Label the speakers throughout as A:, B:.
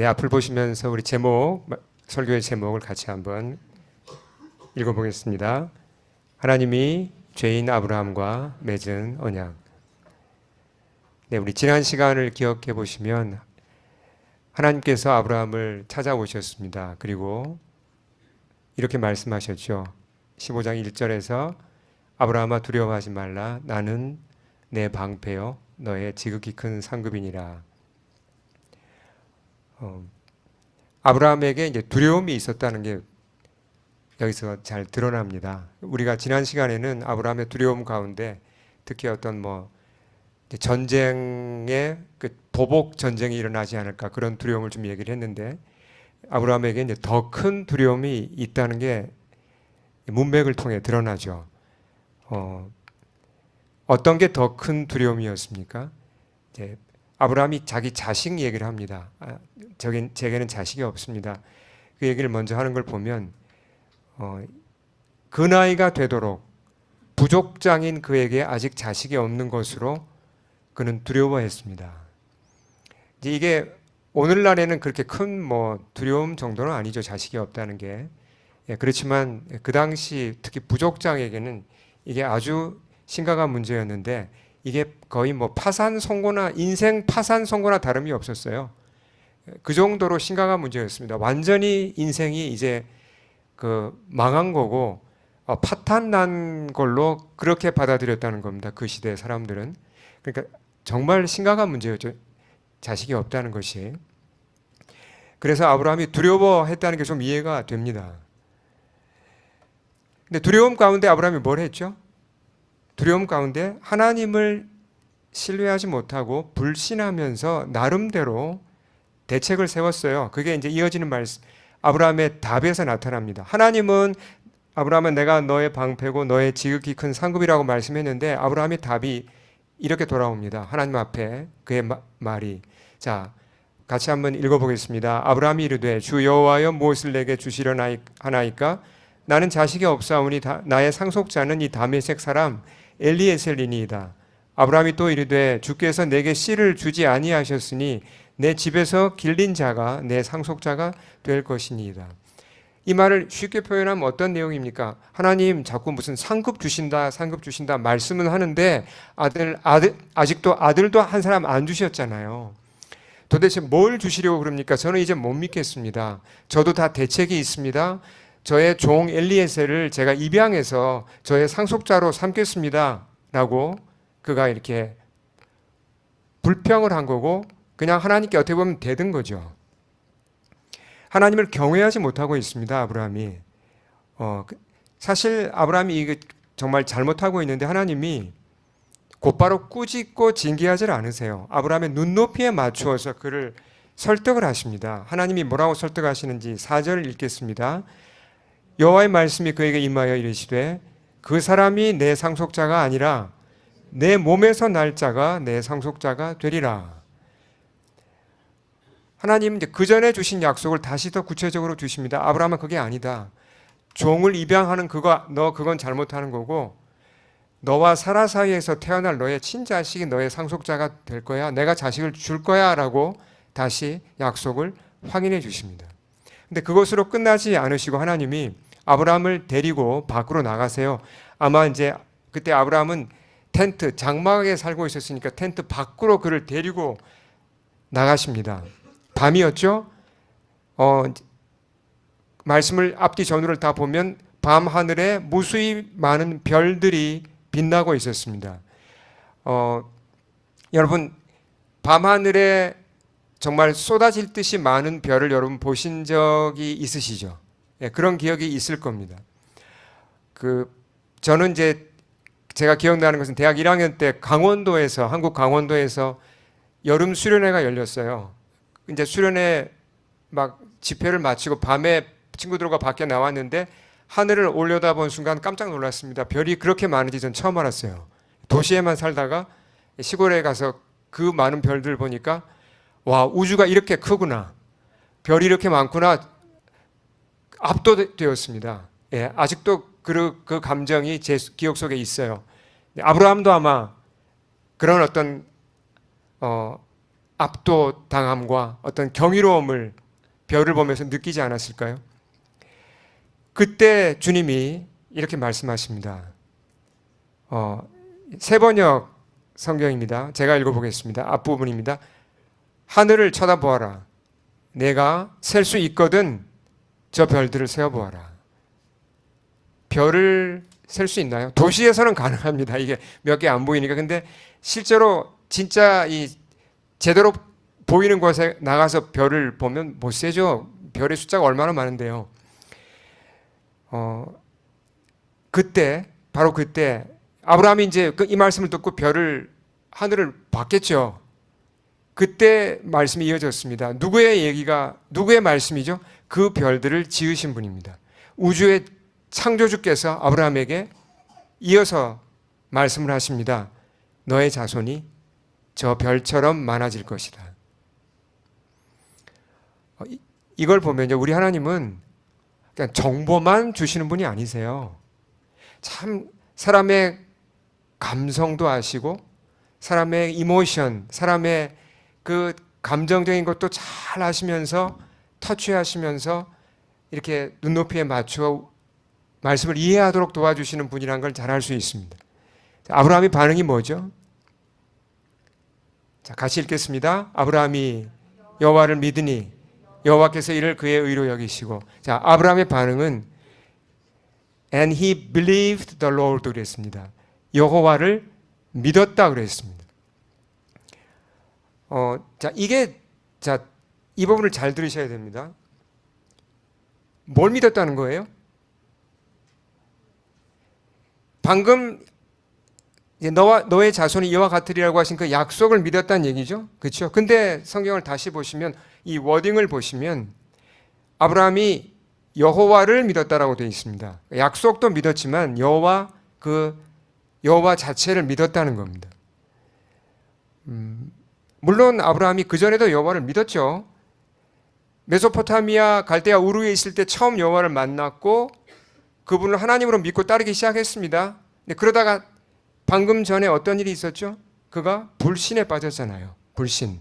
A: 네, 앞을 보시면서 우리 설교의 제목을 같이 한번 읽어보겠습니다. 하나님이 죄인 아브라함과 맺은 언약. 네, 우리 지난 시간을 기억해 보시면 하나님께서 아브라함을 찾아오셨습니다. 그리고 이렇게 말씀하셨죠. 15장 1절에서 아브라함아 두려워하지 말라. 나는 내 방패요 너의 지극히 큰 상급이니라. 아브라함에게 이제 두려움이 있었다는 게 여기서 잘 드러납니다. 우리가 지난 시간에는 아브라함의 두려움 가운데 특히 어떤 전쟁의 그 보복 전쟁이 일어나지 않을까 그런 두려움을 좀 얘기를 했는데 아브라함에게 이제 더 큰 두려움이 있다는 게 문맥을 통해 드러나죠. 어떤 게 더 큰 두려움이었습니까? 이제 아브라함이 자기 자식 얘기를 합니다. 제게는 자식이 없습니다. 그 얘기를 먼저 하는 걸 보면 그 나이가 되도록 부족장인 그에게 아직 자식이 없는 것으로 그는 두려워했습니다. 이제 이게 오늘날에는 그렇게 큰 두려움 정도는 아니죠. 자식이 없다는 게. 그렇지만 그 당시 특히 부족장에게는 이게 아주 심각한 문제였는데 이게 거의 파산 선고나 인생 파산 선고나 다름이 없었어요. 그 정도로 심각한 문제였습니다. 완전히 인생이 이제 망한 거고 파탄 난 걸로 그렇게 받아들였다는 겁니다. 그 시대 사람들은. 그러니까 정말 심각한 문제였죠. 자식이 없다는 것이. 그래서 아브라함이 두려워했다는 게 좀 이해가 됩니다. 근데 두려움 가운데 아브라함이 뭘 했죠? 두려움 가운데 하나님을 신뢰하지 못하고 불신하면서 나름대로 대책을 세웠어요. 그게 이제 이어지는 말씀, 아브라함의 답에서 나타납니다. 아브라함은 내가 너의 방패고 너의 지극히 큰 상급이라고 말씀했는데 아브라함의 답이 이렇게 돌아옵니다. 하나님 앞에 그의 말이. 자, 같이 한번 읽어보겠습니다. 아브라함이 이르되 주 여호와여 무엇을 내게 주시려 하나이까? 나는 자식이 없사오니 나의 상속자는 이 다메섹 사람 엘리에셀이니이다. 아브라함이 또 이르되 주께서 내게 씨를 주지 아니하셨으니 내 집에서 길린 자가 내 상속자가 될 것이니이다. 이 말을 쉽게 표현하면 어떤 내용입니까? 하나님 자꾸 무슨 상급 주신다 말씀은 하는데 아직도 아들도 한 사람 안 주셨잖아요. 도대체 뭘 주시려고 그럽니까? 저는 이제 못 믿겠습니다. 저도 다 대책이 있습니다. 저의 종 엘리에셀을 제가 입양해서 저의 상속자로 삼겠습니다. 라고 그가 이렇게 불평을 한 거고 그냥 하나님께 어떻게 보면 대든 거죠. 하나님을 경외하지 못하고 있습니다. 아브라함이. 사실 아브라함이 이거 정말 잘못하고 있는데 하나님이 곧바로 꾸짖고 징계하지 않으세요. 아브라함의 눈높이에 맞추어서 그를 설득을 하십니다. 하나님이 뭐라고 설득하시는지 4절 읽겠습니다. 여호와의 말씀이 그에게 임하여 이르시되 그 사람이 내 상속자가 아니라 내 몸에서 날 자가 내 상속자가 되리라. 하나님은 이제 그 전에 주신 약속을 다시 더 구체적으로 주십니다. 아브라함은 그게 아니다. 종을 입양하는 그건 잘못하는 거고 너와 사라 사이에서 태어날 너의 친자식이 너의 상속자가 될 거야. 내가 자식을 줄 거야 라고 다시 약속을 확인해 주십니다. 근데 그것으로 끝나지 않으시고 하나님이 아브라함을 데리고 밖으로 나가세요. 아마 이제 그때 아브라함은 장막에 살고 있었으니까 텐트 밖으로 그를 데리고 나가십니다. 밤이었죠? 말씀을 앞뒤 전후를 다 보면 밤 하늘에 무수히 많은 별들이 빛나고 있었습니다. 여러분 밤 하늘에 정말 쏟아질 듯이 많은 별을 여러분 보신 적이 있으시죠? 예, 그런 기억이 있을 겁니다. 저는 이제 제가 기억나는 것은 대학 1학년 때 한국 강원도에서 여름 수련회가 열렸어요. 이제 수련회 막 집회를 마치고 밤에 친구들과 밖에 나왔는데 하늘을 올려다본 순간 깜짝 놀랐습니다. 별이 그렇게 많은지 전 처음 알았어요. 도시에만 살다가 시골에 가서 그 많은 별들 보니까 와, 우주가 이렇게 크구나. 별이 이렇게 많구나. 압도되었습니다. 예, 아직도 그 감정이 제 기억 속에 있어요. 아브라함도 아마 그런 어떤 압도당함과 어떤 경이로움을 별을 보면서 느끼지 않았을까요? 그때 주님이 이렇게 말씀하십니다. 세번역 성경입니다. 제가 읽어보겠습니다. 앞부분입니다. 하늘을 쳐다보아라. 내가 셀 수 있거든 저 별들을 세어보아라. 별을 셀 수 있나요? 도시에서는 가능합니다. 이게 몇 개 안 보이니까. 근데 실제로 진짜 이 제대로 보이는 곳에 나가서 별을 보면 못 세죠. 별의 숫자가 얼마나 많은데요. 그때 바로 그때 아브라함이 이제 이 말씀을 듣고 하늘을 봤겠죠. 그때 말씀이 이어졌습니다. 누구의 말씀이죠? 그 별들을 지으신 분입니다. 우주의 창조주께서 아브라함에게 이어서 말씀을 하십니다. 너의 자손이 저 별처럼 많아질 것이다. 이걸 보면요, 우리 하나님은 그냥 정보만 주시는 분이 아니세요. 참 사람의 감성도 아시고 사람의 이모션, 사람의 그 감정적인 것도 잘 아시면서 터치하시면서 이렇게 눈높이에 맞추어 말씀을 이해하도록 도와주시는 분이라는 걸 잘 알 수 있습니다. 아브라함의 반응이 뭐죠? 자, 같이 읽겠습니다. 아브라함이 여호와를 믿으니 여호와께서 이를 그의 의로 여기시고. 자, 아브라함의 반응은 And he believed the Lord 그랬습니다. 여호와를 믿었다 그랬습니다. 이 부분을 잘 들으셔야 됩니다. 뭘 믿었다는 거예요? 방금 너의 자손이 이와 같으리라고 하신 그 약속을 믿었다는 얘기죠. 그렇죠? 근데 성경을 다시 보시면 이 워딩을 보시면 아브라함이 여호와를 믿었다라고 되어 있습니다. 약속도 믿었지만 여호와 자체를 믿었다는 겁니다. 물론 아브라함이 그전에도 여호와를 믿었죠. 메소포타미아 갈대아 우르에 있을 때 처음 여호와를 만났고 그분을 하나님으로 믿고 따르기 시작했습니다. 근데 그러다가 방금 전에 어떤 일이 있었죠? 그가 불신에 빠졌잖아요. 불신.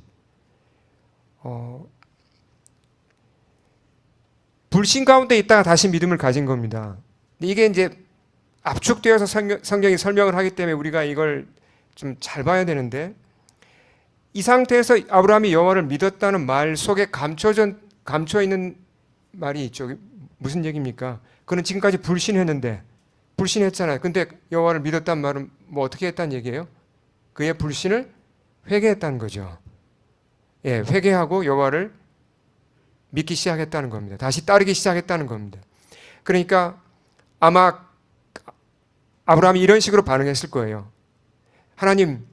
A: 불신 가운데 있다가 다시 믿음을 가진 겁니다. 이게 이제 압축되어서 성경이 설명을 하기 때문에 우리가 이걸 좀 잘 봐야 되는데 이 상태에서 아브라함이 여호와를 믿었다는 말 속에 감춰 있는 말이 있죠. 무슨 얘기입니까? 그는 지금까지 불신했잖아요. 근데 여호와를 믿었다는 말은 뭐 어떻게 했다는 얘기예요? 그의 불신을 회개했다는 거죠. 예, 회개하고 여호와를 믿기 시작했다는 겁니다. 다시 따르기 시작했다는 겁니다. 그러니까 아마 아브라함이 이런 식으로 반응했을 거예요. 하나님,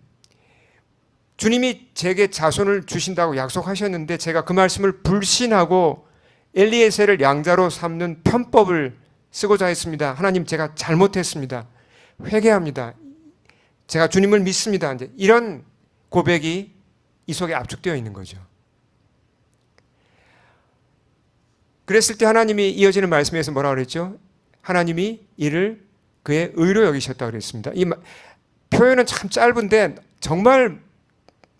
A: 주님이 제게 자손을 주신다고 약속하셨는데 제가 그 말씀을 불신하고 엘리에셀을 양자로 삼는 편법을 쓰고자 했습니다. 하나님, 제가 잘못했습니다. 회개합니다. 제가 주님을 믿습니다. 이제 이런 고백이 이 속에 압축되어 있는 거죠. 그랬을 때 하나님이 이어지는 말씀에서 뭐라고 그랬죠? 하나님이 이를 그의 의로 여기셨다고 그랬습니다. 이 표현은 참 짧은데 정말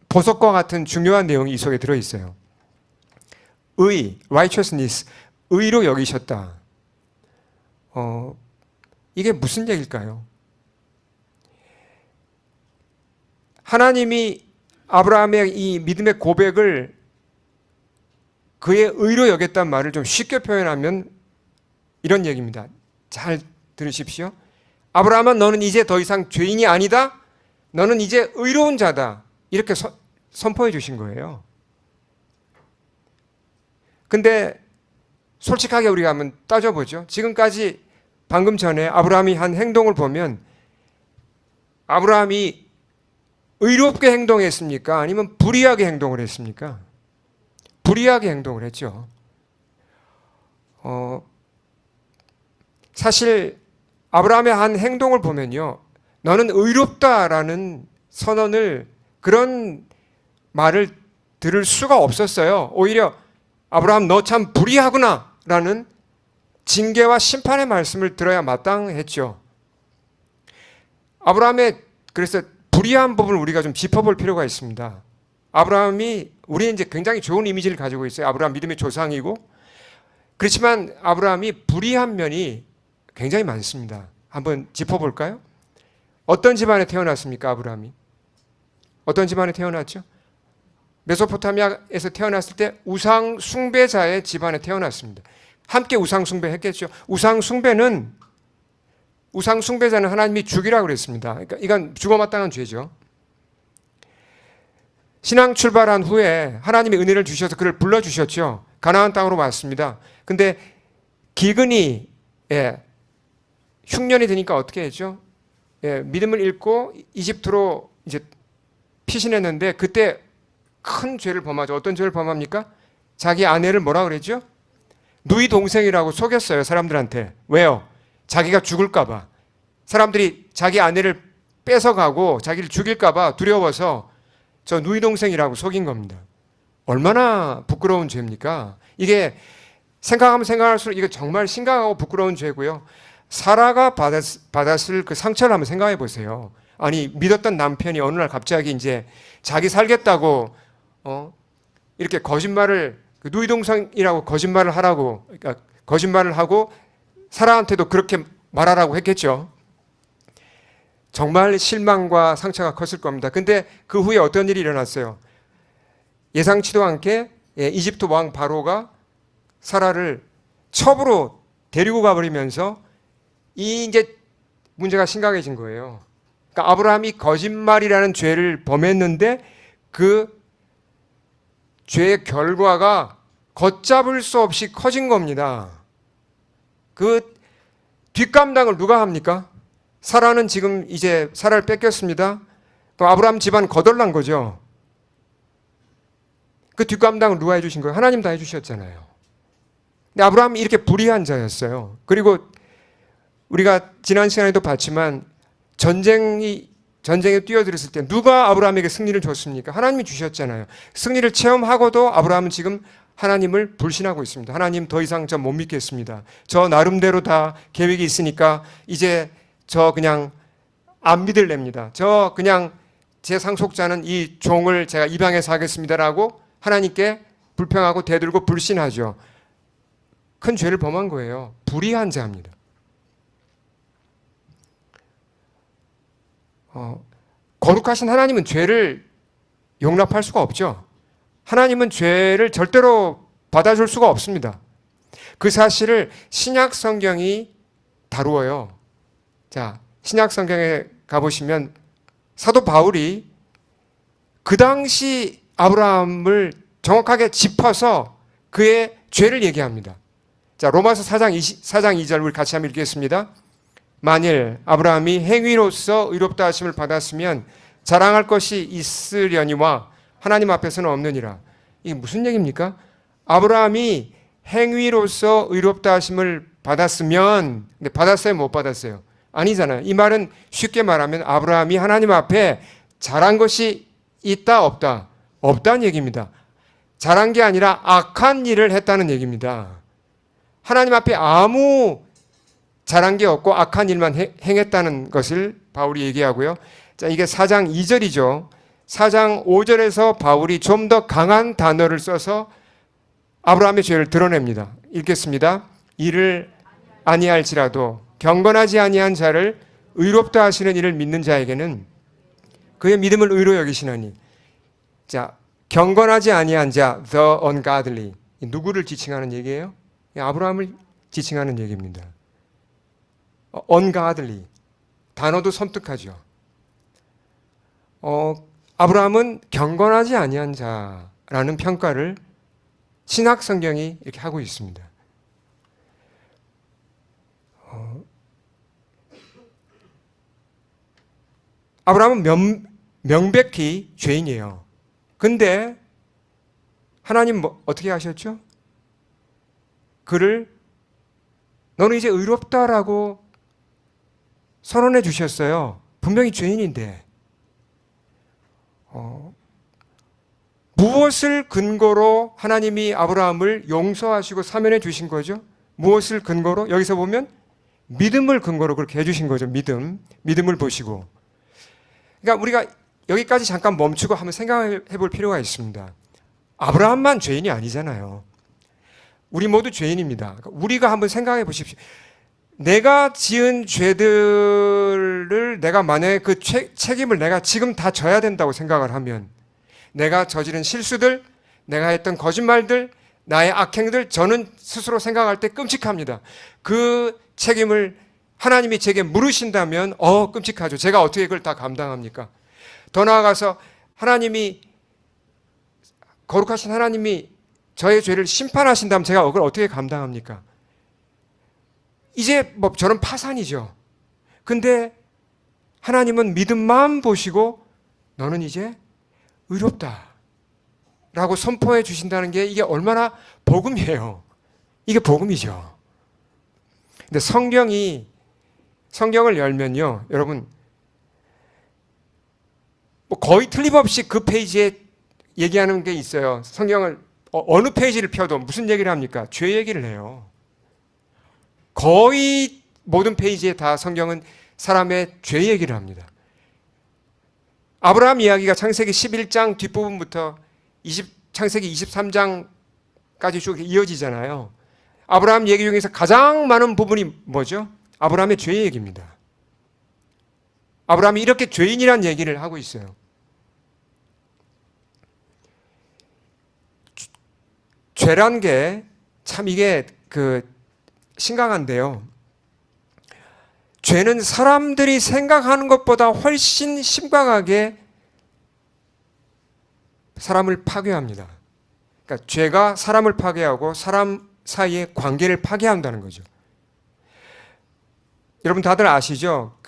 A: 보석과 같은 중요한 내용이 이 속에 들어있어요. righteousness, 의로 여기셨다. 이게 무슨 얘기일까요? 하나님이 아브라함의 이 믿음의 고백을 그의 의로 여겼다는 말을 좀 쉽게 표현하면 이런 얘기입니다. 잘 들으십시오. 아브라함아, 너는 이제 더 이상 죄인이 아니다. 너는 이제 의로운 자다. 이렇게 선포해 주신 거예요. 근데 솔직하게 우리가 한번 따져보죠. 지금까지 방금 전에 아브라함이 한 행동을 보면 아브라함이 의롭게 행동했습니까? 아니면 불의하게 행동을 했습니까? 불의하게 행동을 했죠. 사실 아브라함의 한 행동을 보면요, 너는 의롭다라는 선언을, 그런 말을 들을 수가 없었어요. 오히려 아브라함 너 참 불의하구나 라는 징계와 심판의 말씀을 들어야 마땅했죠. 아브라함의 그래서 불의한 부분을 우리가 좀 짚어볼 필요가 있습니다. 아브라함이 우리는 이제 굉장히 좋은 이미지를 가지고 있어요. 아브라함 믿음의 조상이고 그렇지만 아브라함이 불의한 면이 굉장히 많습니다. 한번 짚어볼까요? 어떤 집안에 태어났습니까? 아브라함이 어떤 집안에 태어났죠? 메소포타미아에서 태어났을 때 우상 숭배자의 집안에 태어났습니다. 함께 우상 숭배했겠죠. 우상 숭배자는 하나님이 죽이라고 그랬습니다. 그러니까 이건 죽어마땅한 죄죠. 신앙 출발한 후에 하나님이 은혜를 주셔서 그를 불러주셨죠. 가나안 땅으로 왔습니다. 근데 기근이 흉년이 되니까 어떻게 했죠? 믿음을 잃고 이집트로 이제 피신했는데 그때 큰 죄를 범하죠. 어떤 죄를 범합니까? 자기 아내를 뭐라 그랬죠? 누이 동생이라고 속였어요. 사람들한테. 왜요? 자기가 죽을까 봐. 사람들이 자기 아내를 뺏어가고 자기를 죽일까 봐 두려워서 저 누이 동생이라고 속인 겁니다. 얼마나 부끄러운 죄입니까? 이게 생각하면 생각할수록 이거 정말 심각하고 부끄러운 죄고요. 사라가 받았을 그 상처를 한번 생각해 보세요. 아니 믿었던 남편이 어느 날 갑자기 이제 자기 살겠다고 이렇게 거짓말을 누이 동생이라고 거짓말을 하라고 그러니까 거짓말을 하고 사라한테도 그렇게 말하라고 했겠죠. 정말 실망과 상처가 컸을 겁니다. 근데 그 후에 어떤 일이 일어났어요? 예상치도 않게 이집트 왕 바로가 사라를 첩으로 데리고 가버리면서 이제 문제가 심각해진 거예요. 그러니까 아브라함이 거짓말이라는 죄를 범했는데 그 죄의 결과가 걷잡을 수 없이 커진 겁니다. 그 뒷감당을 누가 합니까? 사라는 지금 이제 사라를 뺏겼습니다. 그럼 아브라함 집안 거덜난 거죠. 그 뒷감당을 누가 해주신 거예요? 하나님 다 해주셨잖아요. 근데 아브라함이 이렇게 불의한 자였어요. 그리고 우리가 지난 시간에도 봤지만 전쟁에 뛰어들었을 때 누가 아브라함에게 승리를 줬습니까? 하나님이 주셨잖아요. 승리를 체험하고도 아브라함은 지금 하나님을 불신하고 있습니다. 하나님 더 이상 저 못 믿겠습니다. 저 나름대로 다 계획이 있으니까 이제 저 그냥 안 믿을랍니다. 저 그냥 제 상속자는 이 종을 제가 입양해서 하겠습니다라고 하나님께 불평하고 대들고 불신하죠. 큰 죄를 범한 거예요. 불의한 자입니다. 거룩하신 하나님은 죄를 용납할 수가 없죠. 하나님은 죄를 절대로 받아줄 수가 없습니다. 그 사실을 신약 성경이 다루어요. 자, 신약 성경에 가보시면 사도 바울이 그 당시 아브라함을 정확하게 짚어서 그의 죄를 얘기합니다. 자, 로마서 4장 2절 우리 같이 한번 읽겠습니다. 만일 아브라함이 행위로서 의롭다 하심을 받았으면 자랑할 것이 있으려니와 하나님 앞에서는 없느니라. 이게 무슨 얘기입니까? 아브라함이 행위로서 의롭다 하심을 받았으면, 근데 받았어요? 못 받았어요? 아니잖아요. 이 말은 쉽게 말하면 아브라함이 하나님 앞에 잘한 것이 있다 없다? 없다는 얘기입니다. 잘한 게 아니라 악한 일을 했다는 얘기입니다. 하나님 앞에 아무 잘한 게 없고 악한 일만 행했다는 것을 바울이 얘기하고요. 자, 이게 4장 2절이죠. 4장 5절에서 바울이 좀 더 강한 단어를 써서 아브라함의 죄를 드러냅니다. 읽겠습니다. 이를 아니할지라도 경건하지 아니한 자를 의롭다 하시는 이를 믿는 자에게는 그의 믿음을 의로 여기시나니. 자, 경건하지 아니한 자, the ungodly. 누구를 지칭하는 얘기예요? 아브라함을 지칭하는 얘기입니다. ungodly. 단어도 섬뜩하죠. 아브라함은 경건하지 아니한 자라는 평가를 신약 성경이 이렇게 하고 있습니다. 아브라함은 명백히 죄인이에요. 근데 하나님 어떻게 하셨죠? 그를 너는 이제 의롭다라고 선언해 주셨어요. 분명히 죄인인데 무엇을 근거로 하나님이 아브라함을 용서하시고 사면해 주신 거죠? 무엇을 근거로? 여기서 보면 믿음을 근거로 그렇게 해주신 거죠. 믿음을 보시고. 그러니까 우리가 여기까지 잠깐 멈추고 한번 생각해 볼 필요가 있습니다. 아브라함만 죄인이 아니잖아요. 우리 모두 죄인입니다. 우리가 한번 생각해 보십시오. 내가 지은 죄들을 내가 만약에 그 책임을 내가 지금 다 져야 된다고 생각을 하면, 내가 저지른 실수들, 내가 했던 거짓말들, 나의 악행들, 저는 스스로 생각할 때 끔찍합니다. 그 책임을 하나님이 제게 물으신다면 끔찍하죠. 제가 어떻게 그걸 다 감당합니까? 더 나아가서 거룩하신 하나님이 저의 죄를 심판하신다면 제가 그걸 어떻게 감당합니까? 이제 저는 파산이죠. 근데 하나님은 믿음만 보시고 너는 이제 의롭다 라고 선포해 주신다는 게 이게 얼마나 복음이에요. 이게 복음이죠. 근데 성경을 열면요, 여러분, 거의 틀림없이 그 페이지에 얘기하는 게 있어요. 성경을 어느 페이지를 펴도 무슨 얘기를 합니까? 죄 얘기를 해요. 거의 모든 페이지에 다 성경은 사람의 죄 얘기를 합니다. 아브라함 이야기가 창세기 11장 뒷부분부터 창세기 23장까지 쭉 이어지잖아요. 아브라함 얘기 중에서 가장 많은 부분이 뭐죠? 아브라함의 죄 얘기입니다. 아브라함이 이렇게 죄인이란 얘기를 하고 있어요. 죄란 게 참 이게 심각한데요. 죄는 사람들이 생각하는 것보다 훨씬 심각하게 사람을 파괴합니다. 그러니까 죄가 사람을 파괴하고 사람 사이의 관계를 파괴한다는 거죠. 여러분 다들 아시죠?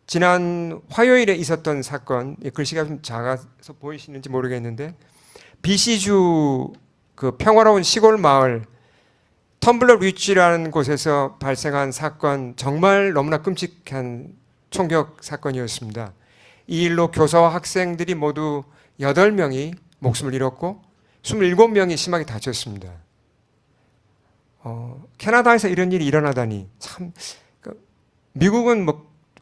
A: 지난 화요일에 있었던 사건, 글씨가 좀 작아서 보이시는지 모르겠는데, BC주 평화로운 시골 마을 텀블러 리치라는 곳에서 발생한 사건, 정말 너무나 끔찍한 총격 사건이었습니다. 이 일로 교사와 학생들이 모두 8명이 목숨을 잃었고 27명이 심하게 다쳤습니다. 캐나다에서 이런 일이 일어나다니 참, 미국은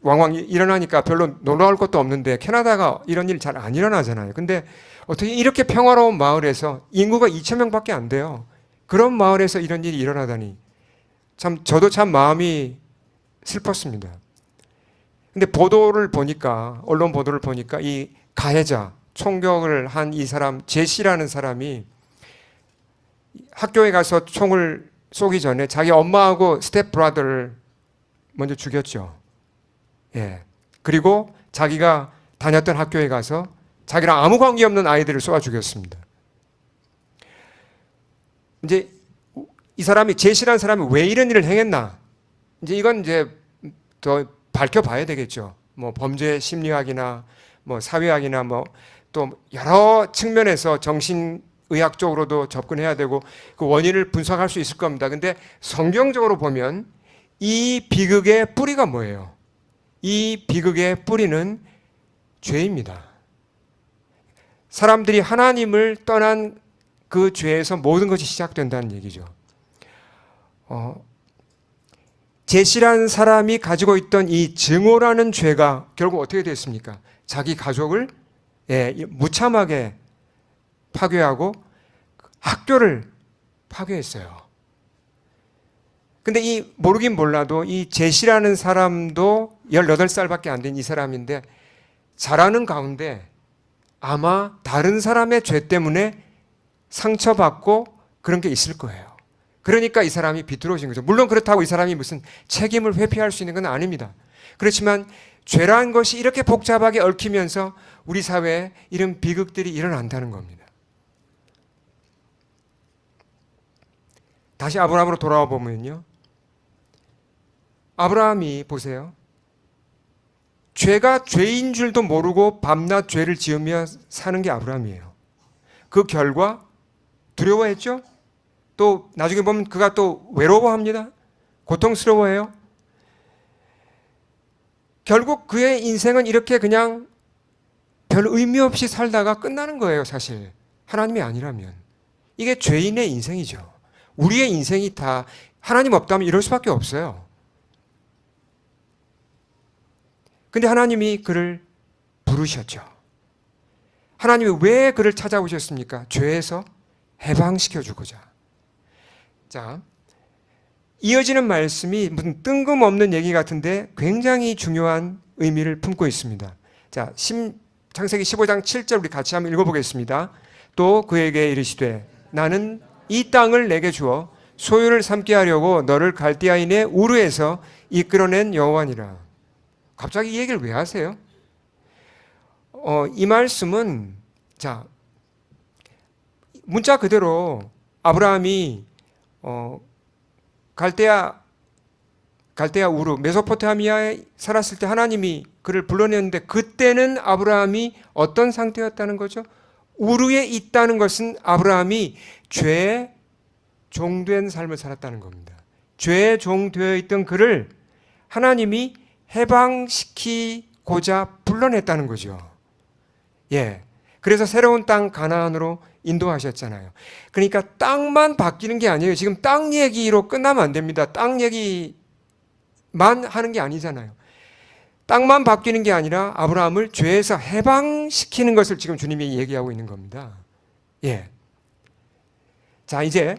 A: 왕왕 일어나니까 별로 놀라울 것도 없는데 캐나다가 이런 일 잘 안 일어나잖아요. 근데 어떻게 이렇게 평화로운 마을에서 인구가 2,000명밖에 안 돼요. 그런 마을에서 이런 일이 일어나다니 저도 참 마음이 슬펐습니다. 근데 언론 보도를 보니까 이 가해자, 총격을 한 이 사람, 제시라는 사람이 학교에 가서 총을 쏘기 전에 자기 엄마하고 스텝 브라더를 먼저 죽였죠. 예. 그리고 자기가 다녔던 학교에 가서 자기랑 아무 관계없는 아이들을 쏘아 죽였습니다. 이제 이 사람이, 제시라는 사람이 왜 이런 일을 행했나? 이건 더 밝혀봐야 되겠죠. 범죄 심리학이나 사회학이나 또 여러 측면에서 정신의학적으로도 접근해야 되고 그 원인을 분석할 수 있을 겁니다. 근데 성경적으로 보면 이 비극의 뿌리가 뭐예요? 이 비극의 뿌리는 죄입니다. 사람들이 하나님을 떠난 그 죄에서 모든 것이 시작된다는 얘기죠. 제시라는 사람이 가지고 있던 이 증오라는 죄가 결국 어떻게 됐습니까? 자기 가족을 무참하게 파괴하고 학교를 파괴했어요. 근데 모르긴 몰라도 이 제시라는 사람도 18살밖에 안 된 이 사람인데 자라는 가운데 아마 다른 사람의 죄 때문에 상처받고 그런 게 있을 거예요. 그러니까 이 사람이 비뚤어진 거죠. 물론 그렇다고 이 사람이 무슨 책임을 회피할 수 있는 건 아닙니다. 그렇지만 죄라는 것이 이렇게 복잡하게 얽히면서 우리 사회에 이런 비극들이 일어난다는 겁니다. 다시 아브라함으로 돌아와 보면요. 아브라함이 보세요. 죄가 죄인 줄도 모르고 밤낮 죄를 지으며 사는 게 아브라함이에요. 그 결과 두려워했죠? 또 나중에 보면 그가 또 외로워합니다. 고통스러워해요. 결국 그의 인생은 이렇게 그냥 별 의미 없이 살다가 끝나는 거예요, 사실. 하나님이 아니라면. 이게 죄인의 인생이죠. 우리의 인생이 다 하나님 없다면 이럴 수밖에 없어요. 근데 하나님이 그를 부르셨죠. 하나님이 왜 그를 찾아오셨습니까? 죄에서 해방시켜 주고자. 자, 이어지는 말씀이 무슨 뜬금없는 얘기 같은데 굉장히 중요한 의미를 품고 있습니다. 자, 창세기 15장 7절 우리 같이 한번 읽어보겠습니다. 또 그에게 이르시되 나는 이 땅을 내게 주어 소유를 삼게 하려고 너를 갈대아인의 우르에서 이끌어낸 여호와니라. 갑자기 이 얘기를 왜 하세요? 이 말씀은 자, 문자 그대로 아브라함이 갈대아 우르 메소포타미아에 살았을 때 하나님이 그를 불러냈는데 그때는 아브라함이 어떤 상태였다는 거죠? 우르에 있다는 것은 아브라함이 죄의 종된 삶을 살았다는 겁니다. 죄의 종되어 있던 그를 하나님이 해방시키고자 불러냈다는 거죠. 예. 그래서 새로운 땅 가나안으로 인도하셨잖아요. 그러니까 땅만 바뀌는 게 아니에요. 지금 땅 얘기로 끝나면 안 됩니다. 땅 얘기만 하는 게 아니잖아요. 땅만 바뀌는 게 아니라 아브라함을 죄에서 해방시키는 것을 지금 주님이 얘기하고 있는 겁니다. 예. 자, 이제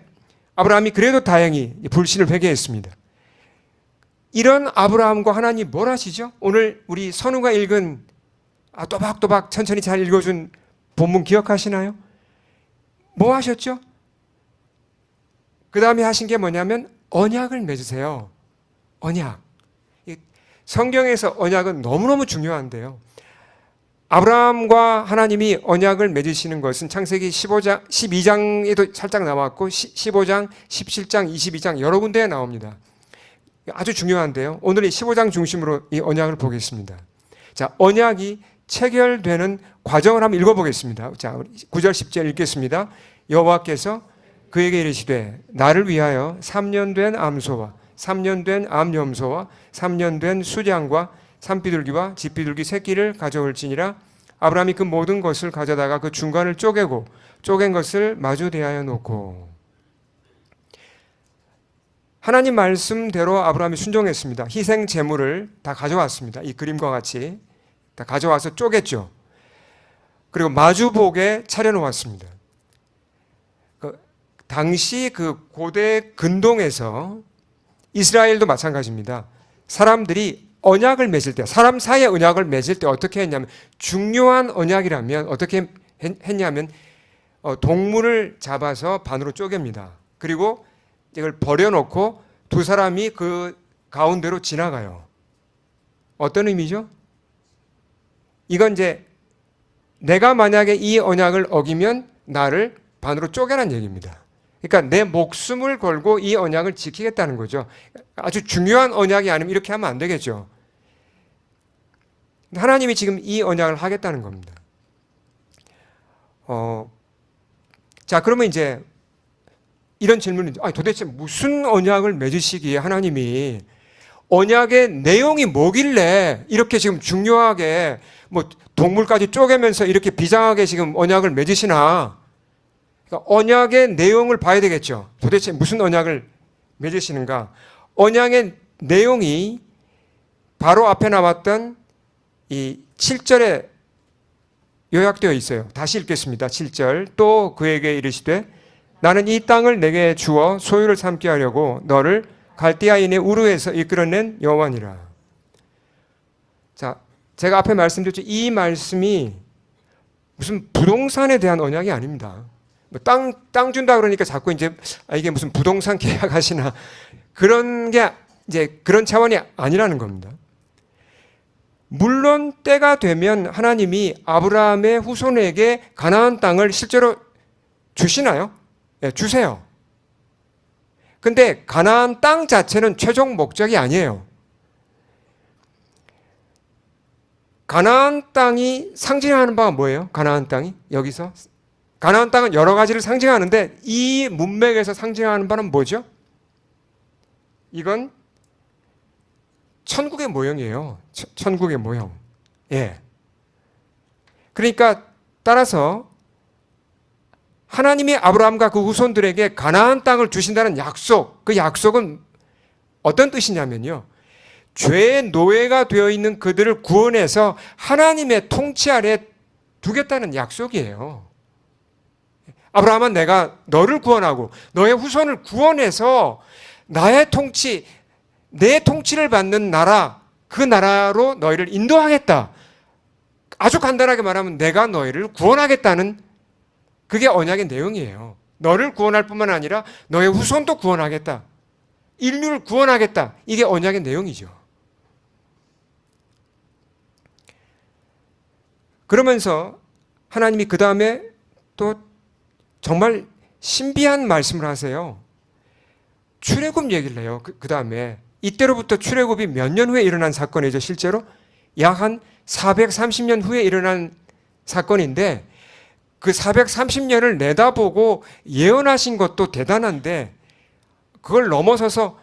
A: 아브라함이 그래도 다행히 불신을 회개했습니다. 이런 아브라함과 하나님 뭘 하시죠? 오늘 우리 선우가 읽은 또박또박 천천히 잘 읽어준 본문 기억하시나요? 뭐 하셨죠? 그 다음에 하신 게 뭐냐면 언약을 맺으세요. 언약. 성경에서 언약은 너무너무 중요한데요. 아브라함과 하나님이 언약을 맺으시는 것은 창세기 12장에도 살짝 나왔고 15장, 17장, 22장 여러 군데에 나옵니다. 아주 중요한데요. 오늘 이 15장 중심으로 이 언약을 보겠습니다. 자, 언약이 체결되는 과정을 한번 읽어보겠습니다. 자, 9절 10절 읽겠습니다. 여호와께서 그에게 이르시되 나를 위하여 3년 된 암소와 3년 된 암염소와 3년 된 수량과 산비둘기와 집비둘기 새끼를 가져올지니라. 아브라함이 그 모든 것을 가져다가 그 중간을 쪼개고 쪼갠 것을 마주 대하여 놓고. 하나님 말씀대로 아브라함이 순종했습니다. 희생 제물을 다 가져왔습니다. 이 그림과 같이 다 가져와서 쪼갰죠. 그리고 마주보게 차려놓았습니다. 당시 그 고대 근동에서 이스라엘도 마찬가지입니다. 사람들이 언약을 맺을 때, 사람 사이의 언약을 맺을 때 어떻게 했냐면, 중요한 언약이라면 어떻게 했냐면 동물을 잡아서 반으로 쪼갭니다. 그리고 이걸 버려놓고 두 사람이 그 가운데로 지나가요. 어떤 의미죠? 이건 이제 내가 만약에 이 언약을 어기면 나를 반으로 쪼개라는 얘기입니다. 그러니까 내 목숨을 걸고 이 언약을 지키겠다는 거죠. 아주 중요한 언약이 아니면 이렇게 하면 안 되겠죠. 하나님이 지금 이 언약을 하겠다는 겁니다. 자, 그러면 이제 이런 질문이 도대체 무슨 언약을 맺으시기에 하나님이 언약의 내용이 뭐길래 이렇게 지금 중요하게 뭐 동물까지 쪼개면서 이렇게 비장하게 지금 언약을 맺으시나? 그러니까 언약의 내용을 봐야 되겠죠. 도대체 무슨 언약을 맺으시는가? 언약의 내용이 바로 앞에 나왔던 이 7절에 요약되어 있어요. 다시 읽겠습니다. 7절. 또 그에게 이르시되 나는 이 땅을 내게 주어 소유를 삼게 하려고 너를 갈대아인의 우르에서 이끌어낸 여호와니라. 자, 제가 앞에 말씀드렸죠. 이 말씀이 무슨 부동산에 대한 언약이 아닙니다. 땅 준다 그러니까 자꾸 이제 이게 무슨 부동산 계약하시나 그런 게 이제 그런 차원이 아니라는 겁니다. 물론 때가 되면 하나님이 아브라함의 후손에게 가나안 땅을 실제로 주시나요? 네, 주세요. 근데 가나안 땅 자체는 최종 목적이 아니에요. 가나안 땅이 상징하는 바가 뭐예요? 가나안 땅이 여기서 가나안 땅은 여러 가지를 상징하는데 이 문맥에서 상징하는 바는 뭐죠? 이건 천국의 모형이에요. 천국의 모형. 예. 그러니까 따라서 하나님이 아브라함과 그 후손들에게 가나안 땅을 주신다는 약속, 그 약속은 어떤 뜻이냐면요. 죄의 노예가 되어 있는 그들을 구원해서 하나님의 통치 아래 두겠다는 약속이에요. 아브라함은 내가 너를 구원하고 너의 후손을 구원해서 나의 통치, 내 통치를 받는 나라, 그 나라로 너희를 인도하겠다. 아주 간단하게 말하면 내가 너희를 구원하겠다는 그게 언약의 내용이에요. 너를 구원할 뿐만 아니라 너의 후손도 구원하겠다. 인류를 구원하겠다. 이게 언약의 내용이죠. 그러면서 하나님이 그 다음에 또 정말 신비한 말씀을 하세요. 출애굽 얘기를 해요. 그 다음에 이때로부터 출애굽이 몇 년 후에 일어난 사건이죠. 실제로 약 한 430년 후에 일어난 사건인데 그 430년을 내다보고 예언하신 것도 대단한데 그걸 넘어서서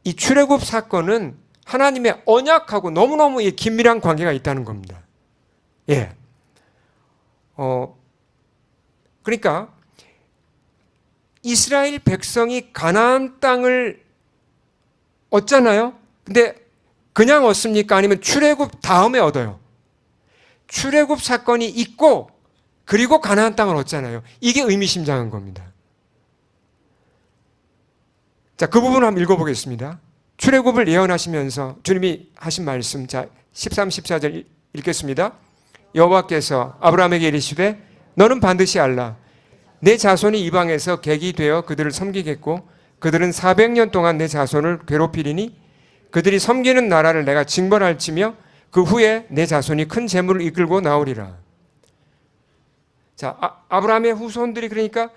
A: 이 출애굽 사건은 하나님의 언약하고 너무너무 긴밀한 관계가 있다는 겁니다. 예. 그러니까 이스라엘 백성이 가나안 땅을 얻잖아요. 근데 그냥 얻습니까? 아니면 출애굽 다음에 얻어요? 출애굽 사건이 있고 그리고 가나안 땅을 얻잖아요. 이게 의미심장한 겁니다. 자, 그 부분을 한번 읽어보겠습니다. 출애굽을 예언하시면서 주님이 하신 말씀, 자 13, 14절 읽겠습니다. 여호와께서 아브라함에게 이르시되 너는 반드시 알라. 내 자손이 이방에서 객이 되어 그들을 섬기겠고 그들은 400년 동안 내 자손을 괴롭히리니 그들이 섬기는 나라를 내가 징벌할지며 그 후에 내 자손이 큰 재물을 이끌고 나오리라. 자, 아브라함의 후손들이 그러니까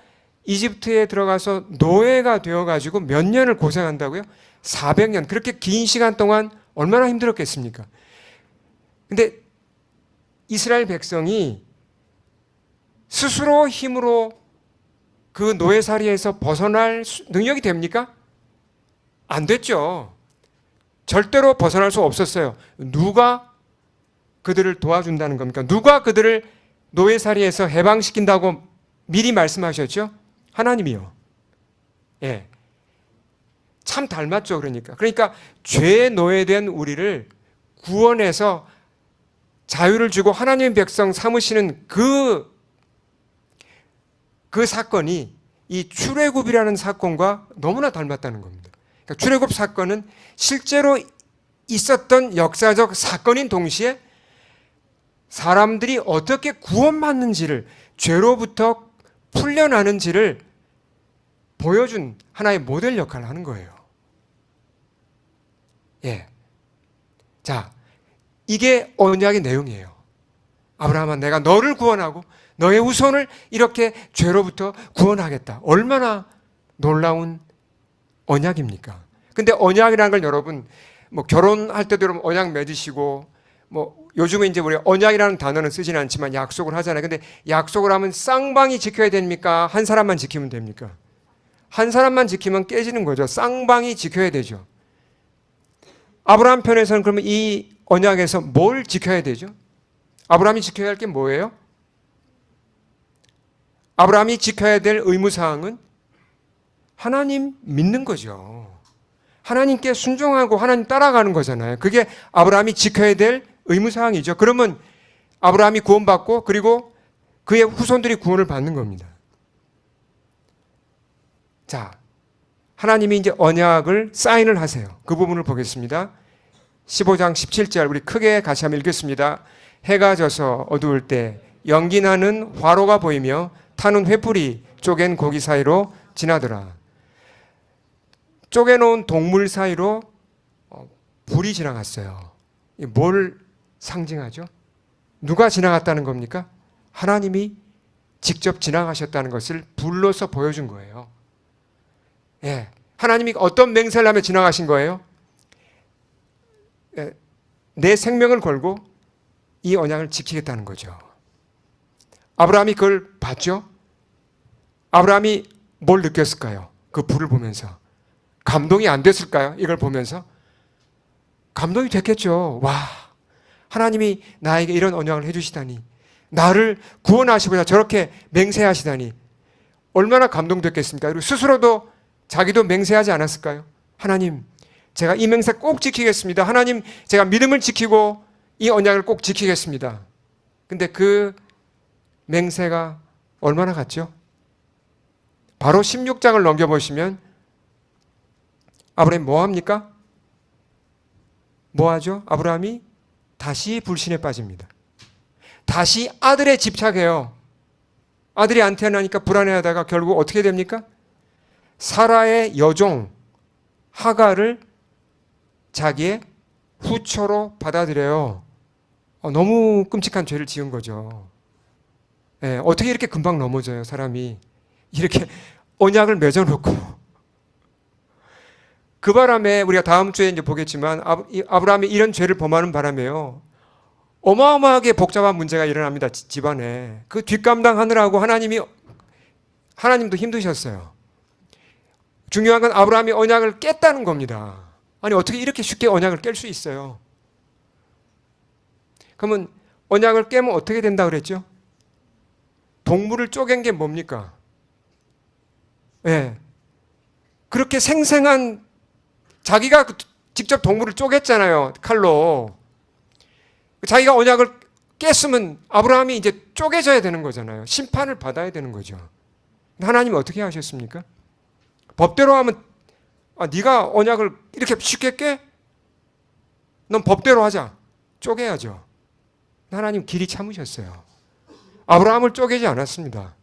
A: 이집트에 들어가서 노예가 되어가지고 몇 년을 고생한다고요? 400년. 그렇게 긴 시간 동안 얼마나 힘들었겠습니까? 근데 이스라엘 백성이 스스로 힘으로 그 노예살이에서 벗어날 능력이 됩니까? 안 됐죠. 절대로 벗어날 수 없었어요. 누가 그들을 도와준다는 겁니까? 누가 그들을 노예살이에서 해방시킨다고 미리 말씀하셨죠? 하나님이요. 예. 참 닮았죠, 그러니까. 그러니까 죄에 노예된 우리를 구원해서 자유를 주고 하나님의 백성 삼으시는 그 사건이 이 출애굽이라는 사건과 너무나 닮았다는 겁니다. 그러니까 출애굽 사건은 실제로 있었던 역사적 사건인 동시에 사람들이 어떻게 구원받는지를, 죄로부터 풀려나는지를 보여준 하나의 모델 역할을 하는 거예요. 예. 자, 이게 언약의 내용이에요. 아브라함아, 내가 너를 구원하고 너의 후손을 이렇게 죄로부터 구원하겠다. 얼마나 놀라운 언약입니까? 근데 언약이라는 걸 여러분, 뭐 결혼할 때도 여러분 언약 맺으시고, 뭐 요즘은 이제 우리 언약이라는 단어는 쓰지는 않지만 약속을 하잖아요. 근데 약속을 하면 쌍방이 지켜야 됩니까? 한 사람만 지키면 됩니까? 한 사람만 지키면 깨지는 거죠. 쌍방이 지켜야 되죠. 아브라함 편에서는 그러면 이 언약에서 뭘 지켜야 되죠? 아브라함이 지켜야 할 게 뭐예요? 아브라함이 지켜야 될 의무사항은 하나님 믿는 거죠. 하나님께 순종하고 하나님 따라가는 거잖아요. 그게 아브라함이 지켜야 될 의무사항이죠. 그러면 아브라함이 구원받고 그리고 그의 후손들이 구원을 받는 겁니다. 자, 하나님이 이제 언약을 사인을 하세요. 그 부분을 보겠습니다. 15장 17절 우리 크게 같이 한번 읽겠습니다. 해가 져서 어두울 때 연기 나는 화로가 보이며 타는 횃불이 쪼갠 고기 사이로 지나더라. 쪼개놓은 동물 사이로 불이 지나갔어요. 뭘 상징하죠? 누가 지나갔다는 겁니까? 하나님이 직접 지나가셨다는 것을 불로서 보여준 거예요. 예, 하나님이 어떤 맹세를 하며 지나가신 거예요? 예, 내 생명을 걸고 이 언약을 지키겠다는 거죠. 아브라함이 그걸 봤죠? 아브라함이 뭘 느꼈을까요? 그 불을 보면서. 감동이 안 됐을까요? 이걸 보면서. 감동이 됐겠죠. 와, 하나님이 나에게 이런 언약을 해주시다니, 나를 구원하시고자 저렇게 맹세하시다니 얼마나 감동됐겠습니까? 그리고 스스로도 자기도 맹세하지 않았을까요? 하나님, 제가 이 맹세 꼭 지키겠습니다. 하나님, 제가 믿음을 지키고 이 언약을 꼭 지키겠습니다. 근데 그 맹세가 얼마나 갔죠? 바로 16장을 넘겨보시면 아브라함이 뭐 합니까? 뭐 하죠? 아브라함이 다시 불신에 빠집니다. 다시 아들에 집착해요. 아들이 안 태어나니까 불안해하다가 결국 어떻게 됩니까? 사라의 여종 하갈을 자기의 후처로 받아들여요. 너무 끔찍한 죄를 지은 거죠. 어떻게 이렇게 금방 넘어져요, 사람이. 이렇게 언약을 맺어놓고. 그 바람에 우리가 다음 주에 이제 보겠지만 아브라함이 이런 죄를 범하는 바람에요. 어마어마하게 복잡한 문제가 일어납니다, 집안에. 그 뒷감당하느라고 하나님도 힘드셨어요. 중요한 건 아브라함이 언약을 깼다는 겁니다. 아니, 어떻게 이렇게 쉽게 언약을 깰 수 있어요? 그러면 언약을 깨면 어떻게 된다 그랬죠? 동물을 쪼갠 게 뭡니까? 그렇게 생생한, 자기가 직접 동물을 쪼갰잖아요, 칼로. 자기가 언약을 깼으면 아브라함이 이제 쪼개져야 되는 거잖아요. 심판을 받아야 되는 거죠. 하나님이 어떻게 하셨습니까? 법대로 하면 네가 언약을 이렇게 쉽게 깨? 넌 법대로 하자. 쪼개야죠. 하나님 길이 참으셨어요. 아브라함을 쪼개지 않았습니다.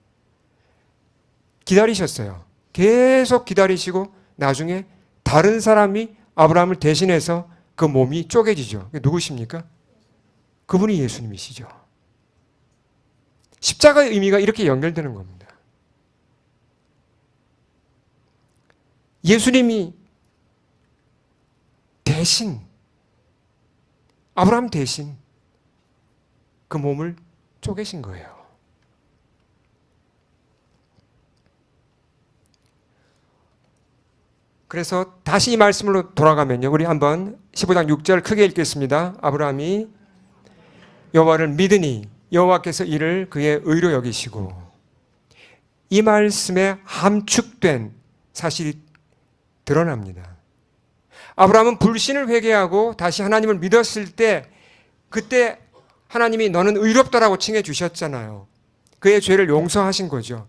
A: 기다리셨어요. 계속 기다리시고 나중에 다른 사람이 아브라함을 대신해서 그 몸이 쪼개지죠. 누구십니까? 그분이 예수님이시죠. 십자가의 의미가 이렇게 연결되는 겁니다. 예수님이 대신, 아브라함 대신 그 몸을 쪼개신 거예요. 그래서 다시 이 말씀으로 돌아가면요. 우리 한번 15장 6절 크게 읽겠습니다. 아브라함이 여호와를 믿으니 여호와께서 이를 그의 의로 여기시고, 이 말씀에 함축된 사실이 드러납니다. 아브라함은 불신을 회개하고 다시 하나님을 믿었을 때, 그때 하나님이 너는 의롭다라고 칭해 주셨잖아요. 그의 죄를 용서하신 거죠.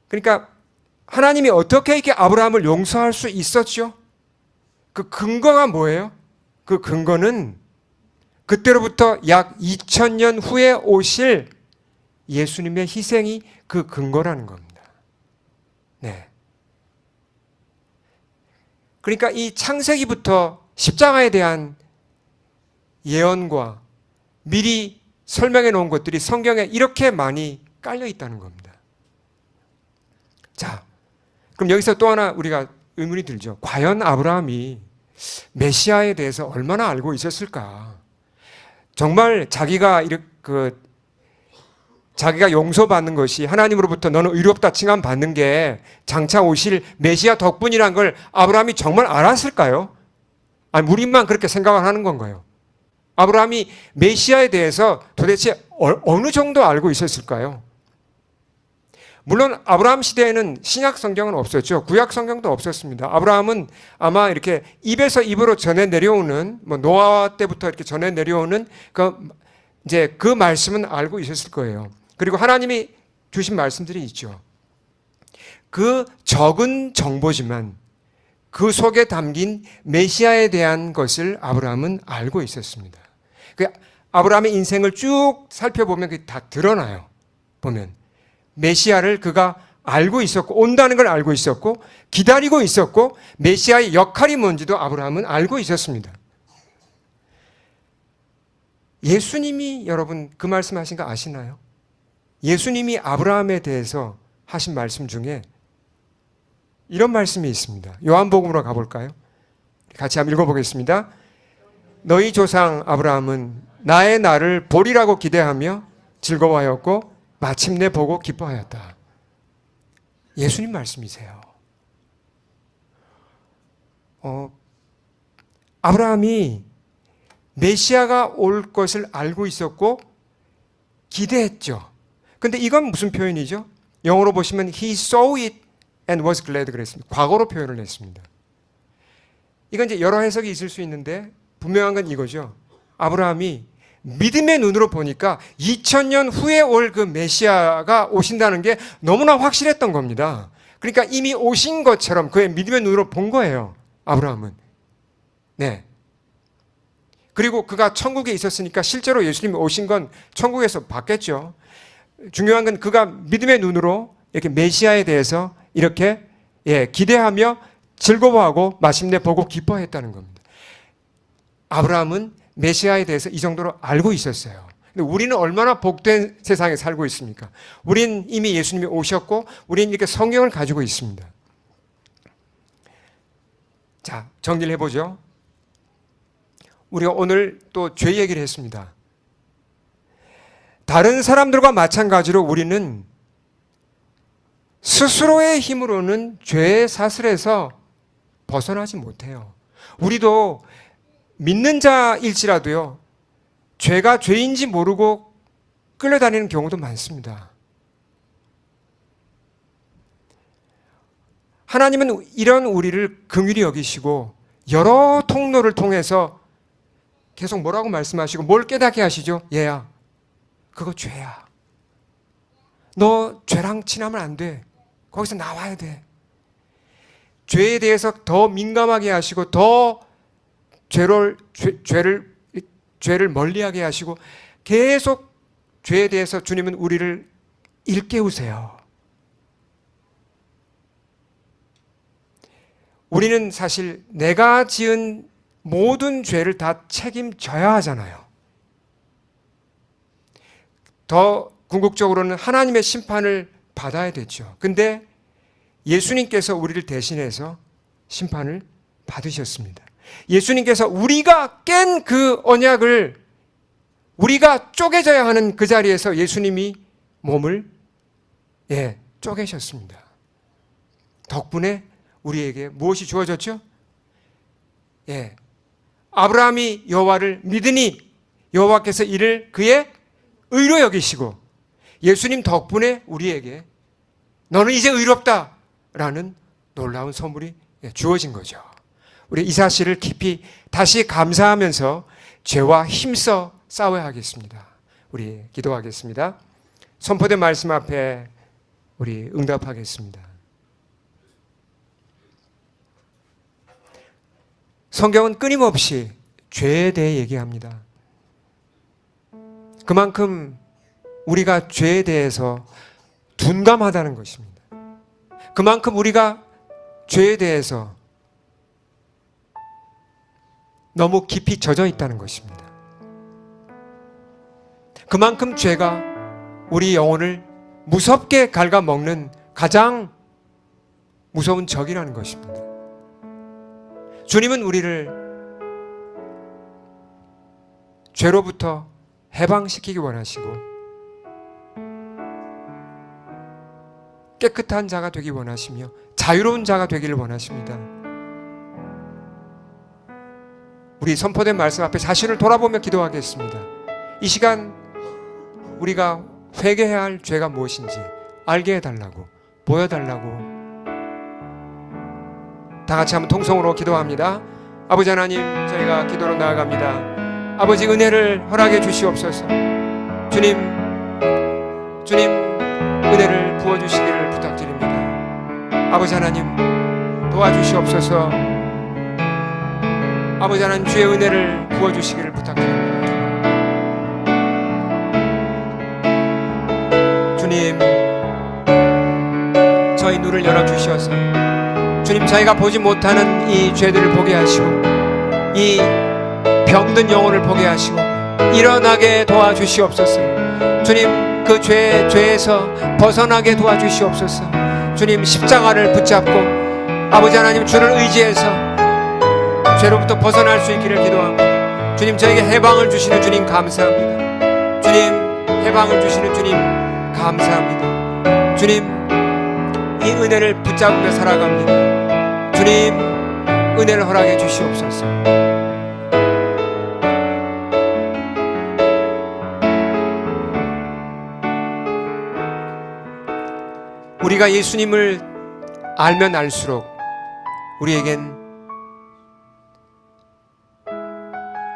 A: 그러니까 하나님이 어떻게 이렇게 아브라함을 용서할 수 있었죠? 그 근거가 뭐예요? 그 근거는 그때로부터 약 2000년 후에 오실 예수님의 희생이 그 근거라는 겁니다. 네. 그러니까 이 창세기부터 십자가에 대한 예언과 미리 설명해 놓은 것들이 성경에 이렇게 많이 깔려 있다는 겁니다. 자, 그럼 여기서 또 하나 우리가 의문이 들죠. 과연 아브라함이 메시아에 대해서 얼마나 알고 있었을까? 정말 자기가 자기가 용서받는 것이 하나님으로부터 너는 의롭다 칭함 받는 게 장차 오실 메시아 덕분이란 걸 아브라함이 정말 알았을까요? 아니, 우리만 그렇게 생각을 하는 건가요? 아브라함이 메시아에 대해서 도대체 어느 정도 알고 있었을까요? 물론 아브라함 시대에는 신약 성경은 없었죠. 구약 성경도 없었습니다. 아브라함은 아마 이렇게 입에서 입으로 전해 내려오는, 노아 때부터 이렇게 전해 내려오는 그 말씀은 알고 있었을 거예요. 그리고 하나님이 주신 말씀들이 있죠. 그 적은 정보지만 그 속에 담긴 메시아에 대한 것을 아브라함은 알고 있었습니다. 아브라함의 인생을 쭉 살펴보면 그게 다 드러나요. 보면 메시아를 그가 알고 있었고, 온다는 걸 알고 있었고, 기다리고 있었고, 메시아의 역할이 뭔지도 아브라함은 알고 있었습니다. 예수님이, 여러분 그 말씀하신 거 아시나요? 예수님이 아브라함에 대해서 하신 말씀 중에 이런 말씀이 있습니다. 요한복음으로 가볼까요? 같이 한번 읽어보겠습니다. 너희 조상 아브라함은 나의 날을 보리라고 기대하며 즐거워하였고 마침내 보고 기뻐하였다. 예수님 말씀이세요. 아브라함이 메시아가 올 것을 알고 있었고 기대했죠. 근데 이건 무슨 표현이죠? 영어로 보시면 he saw it and was glad 그랬습니다. 과거로 표현을 했습니다. 이건 이제 여러 해석이 있을 수 있는데 분명한 건 이거죠. 아브라함이 믿음의 눈으로 보니까 2000년 후에 올 그 메시아가 오신다는 게 너무나 확실했던 겁니다. 그러니까 이미 오신 것처럼 그의 믿음의 눈으로 본 거예요. 아브라함은. 네. 그리고 그가 천국에 있었으니까 실제로 예수님이 오신 건 천국에서 봤겠죠. 중요한 건 그가 믿음의 눈으로 이렇게 메시아에 대해서 이렇게 기대하며 즐거워하고 마침내 보고 기뻐했다는 겁니다. 아브라함은 메시아에 대해서 이 정도로 알고 있었어요. 근데 우리는 얼마나 복된 세상에 살고 있습니까? 우린 이미 예수님이 오셨고 우리는 이렇게 성경을 가지고 있습니다. 자, 정리를 해보죠. 우리가 오늘 또 죄 얘기를 했습니다. 다른 사람들과 마찬가지로 우리는 스스로의 힘으로는 죄의 사슬에서 벗어나지 못해요. 우리도 믿는 자일지라도요, 죄가 죄인지 모르고 끌려다니는 경우도 많습니다. 하나님은 이런 우리를 긍휼히 여기시고 여러 통로를 통해서 계속 뭐라고 말씀하시고 뭘 깨닫게 하시죠? 얘야, 그거 죄야. 너 죄랑 친하면 안 돼. 거기서 나와야 돼. 죄에 대해서 더 민감하게 하시고 더 죄를 멀리하게 하시고 계속 죄에 대해서 주님은 우리를 일깨우세요. 우리는 사실 내가 지은 모든 죄를 다 책임져야 하잖아요. 더 궁극적으로는 하나님의 심판을 받아야 되죠. 근데 예수님께서 우리를 대신해서 심판을 받으셨습니다. 예수님께서 우리가 깬 그 언약을 우리가 쪼개져야 하는 그 자리에서 예수님이 몸을 쪼개셨습니다. 덕분에 우리에게 무엇이 주어졌죠? 아브라함이 여호와를 믿으니 여호와께서 이를 그의 의로 여기시고 예수님 덕분에 우리에게 너는 이제 의롭다라는 놀라운 선물이 주어진 거죠. 우리 이 사실을 깊이 다시 감사하면서 죄와 힘써 싸워야 하겠습니다. 우리 기도하겠습니다. 선포된 말씀 앞에 우리 응답하겠습니다. 성경은 끊임없이 죄에 대해 얘기합니다. 그만큼 우리가 죄에 대해서 둔감하다는 것입니다. 그만큼 우리가 죄에 대해서 너무 깊이 젖어 있다는 것입니다. 그만큼 죄가 우리 영혼을 무섭게 갉아먹는 가장 무서운 적이라는 것입니다. 주님은 우리를 죄로부터 해방시키기 원하시고 깨끗한 자가 되기 원하시며 자유로운 자가 되기를 원하십니다. 우리 선포된 말씀 앞에 자신을 돌아보며 기도하겠습니다. 이 시간 우리가 회개해야 할 죄가 무엇인지 알게 해달라고, 보여달라고 다 같이 한번 통성으로 기도합니다. 아버지 하나님, 저희가 기도로 나아갑니다. 아버지 은혜를 허락해 주시옵소서. 주님 은혜를 부어주시기를 부탁드립니다. 아버지 하나님 도와주시옵소서. 아버지 하나님 주의 은혜를 부어주시기를 부탁드립니다. 주님, 저희 눈을 열어주셔서 주님, 저희가 보지 못하는 이 죄들을 보게 하시고 이 병든 영혼을 보게 하시고 일어나게 도와주시옵소서. 주님, 그 죄에서 벗어나게 도와주시옵소서. 주님, 십자가를 붙잡고 아버지 하나님 주를 의지해서 죄로부터 벗어날 수 있기를 기도합니다. 주님, 저에게 해방을 주시는 주님 감사합니다. 주님, 해방을 주시는 주님 감사합니다. 주님, 이 은혜를 붙잡으며 살아갑니다. 주님, 은혜를 허락해 주시옵소서. 우리가 예수님을 알면 알수록 우리에겐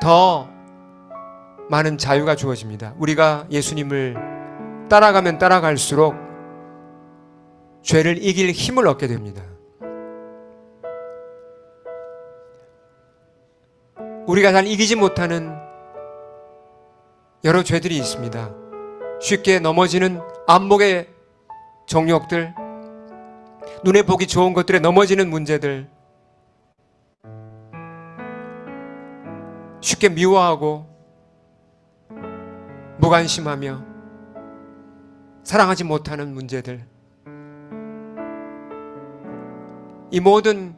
A: 더 많은 자유가 주어집니다. 우리가 예수님을 따라가면 따라갈수록 죄를 이길 힘을 얻게 됩니다. 우리가 잘 이기지 못하는 여러 죄들이 있습니다. 쉽게 넘어지는 안목의 정욕들, 눈에 보기 좋은 것들에 넘어지는 문제들, 쉽게 미워하고 무관심하며 사랑하지 못하는 문제들, 이 모든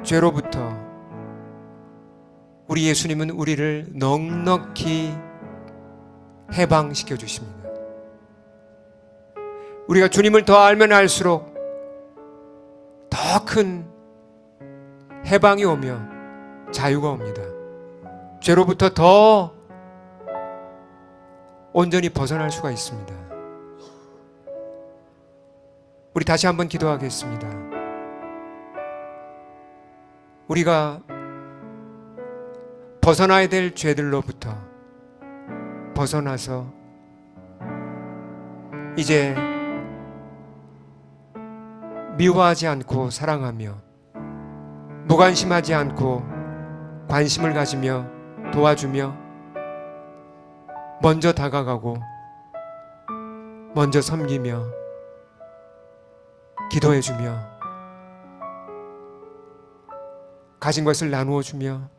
A: 죄로부터 우리 예수님은 우리를 넉넉히 해방시켜 주십니다. 우리가 주님을 더 알면 알수록 더 큰 해방이 오며 자유가 옵니다. 죄로부터 더 온전히 벗어날 수가 있습니다. 우리 다시 한번 기도하겠습니다. 우리가 벗어나야 될 죄들로부터 벗어나서 이제 미워하지 않고 사랑하며 무관심하지 않고 관심을 가지며 도와주며 먼저 다가가고 먼저 섬기며 기도해주며 가진 것을 나누어주며